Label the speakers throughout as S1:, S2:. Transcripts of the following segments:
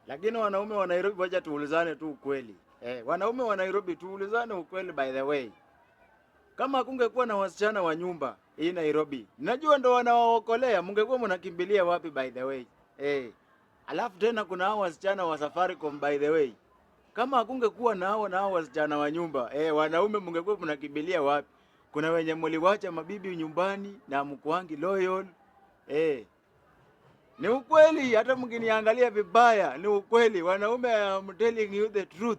S1: Lakini wanaume wa Nairobi wacha tuulizane tu ukweli. Wanaume wa Nairobi tuulizane ukweli by the way. Kama kungekuwa na wasichana wa nyumba hii Nairobi, najua ndo wanawaokolea, mungekuwa mnakimbilia wapi by the way? Alafu tena kuna hao wasichana wa Safaricom by the way. Kama hakungekuwa na hao wasichana wa nyumba, wanaume mungekuwa mnakimbilia wapi? Kuna wenye mliwacha mabibi nyumbani na mkuangi loyal. Ni ukweli, hata mkiniangalia vibaya, ni ukweli. Wanaume, I'm telling you the truth.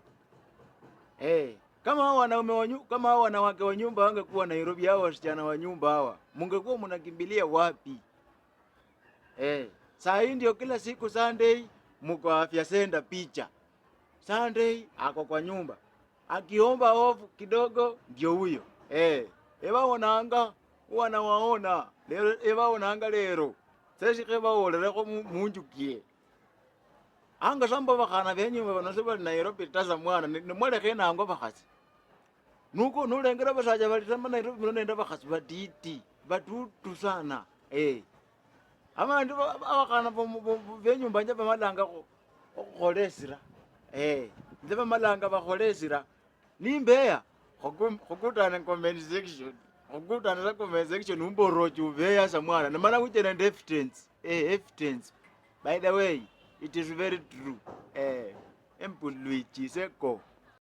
S1: Kama hao wanawake wa nyumba wangekuwa Nairobi, hao wasichana wa nyumba hawa, mungekuwa mnakimbilia wapi? Saa hii ndio kila siku Sunday mko afya center picha. Sunday ako kwa nyumba. Akiomba off kidogo ndio huyo. Eba wanaanga wanawaona. Eba wanaanga lero. Sasa keba wolere ko munjukie. Anga samba bakana benyu banaseba Nairobi taza mwana ni mwele kena ngo bakasi. Nuko nulengera basaja bali tamba Nairobi nonenda bakasi baditi batutu sana. Ama ndo abakana benyu mbanje bamalanga ko kholesira. Ndeba malanga bakholesira. Nimbeya khokutana comment section. Khokutana na comment section umboroju ubeya samwana. Namana kuchena evidence. Evidence. By the way, it is very true. Empuluichi seko.